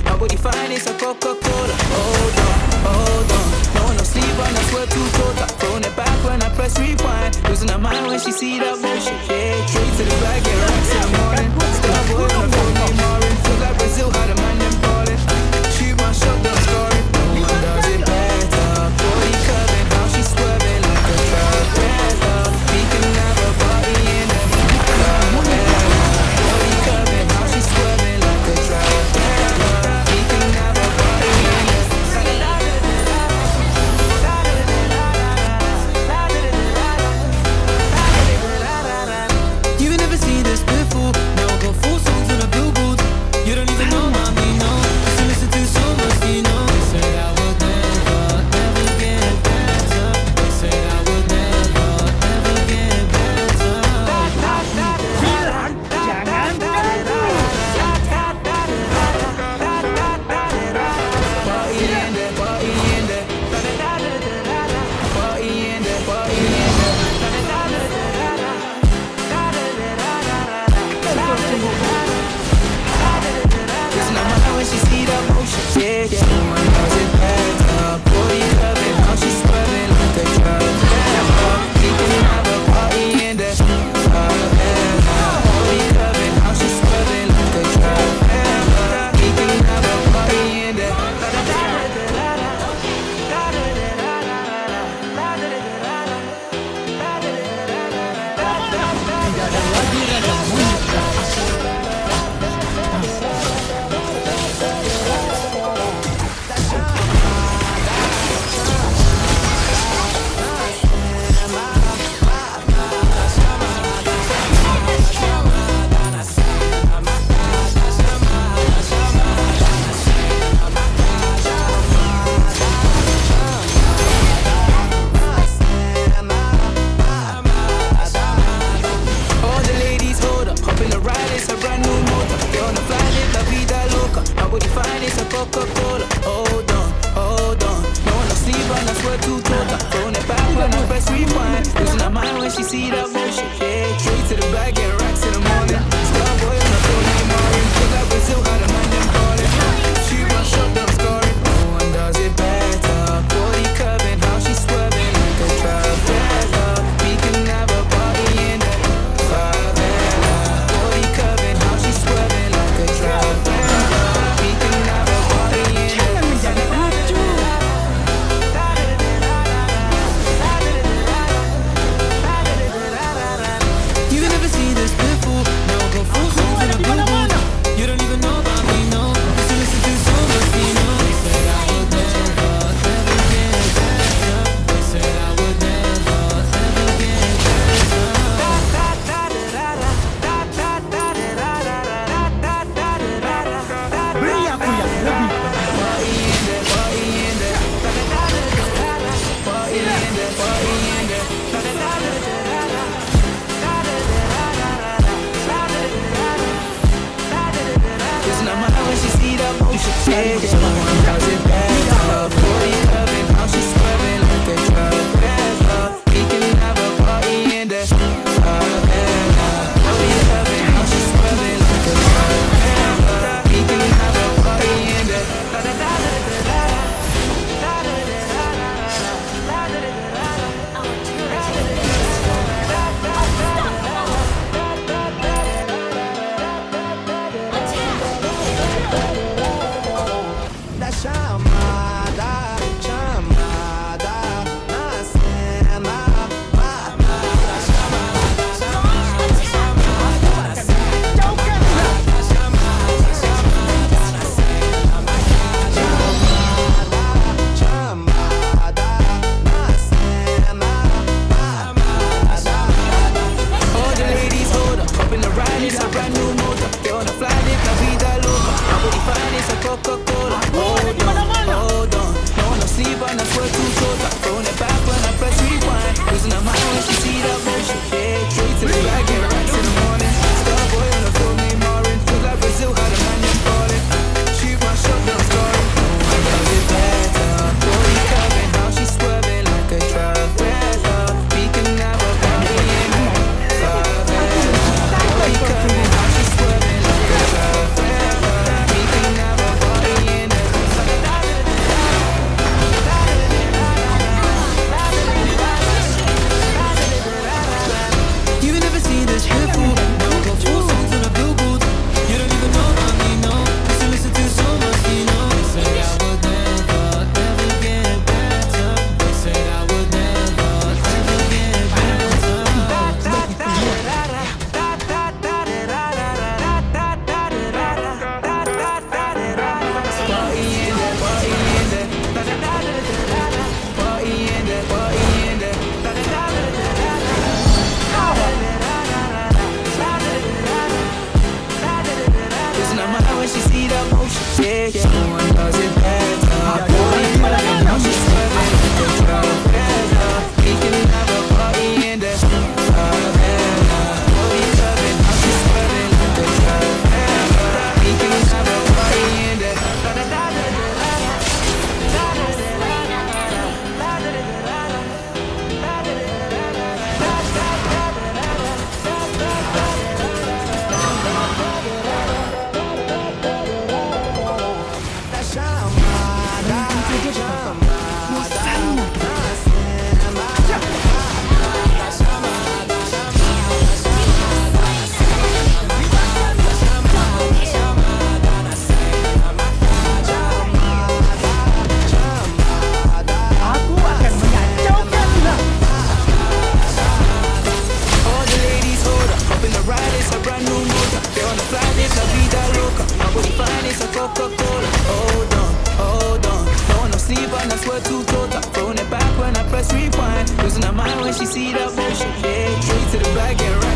Nobody find it's a Coca-Cola. Hold on. No one no sleep on, I swear too cold. Throwing it back when I press rewind. Losing her mind when she see that motion. Yeah, straight to the back, get rocks in the morning. Starboy on the phone, name Maureen. Feel like Brazil, how the man them ballin'. Shoot my shot, don't score it. No one does it better. Body curving, how she swerving like a trapeza. We can have a party in the body curving, how she swerving like a trapeza. Coca-Cola, hold on. No one no sleep on, I swear too cold. Throwing it back when I press rewind. Losing her mind when she see that motion. Yeah, straight to the back, get racks in the morning. Starboy on the phone, name Maureen. Feel like Brazil, how the man them ballin'. Shoot my shot, don't score it. No one does it better. Body curving, how she swerving like a trapeza. We can have a party in the favela. Body curving, how she swerving like a trapeza. yeah, yeah. No one does it better. Body curving, now she's swerving like a trailblazer. We can have a party in the favela. Body curving, now she's swerving like a trailblazer. We can have a party in the Coca-Cola, hold on. No one no sleep and I swear to total. Throwing it back when I press rewind. Losing her mind when she see that motion. Yeah, straight to the bag and right.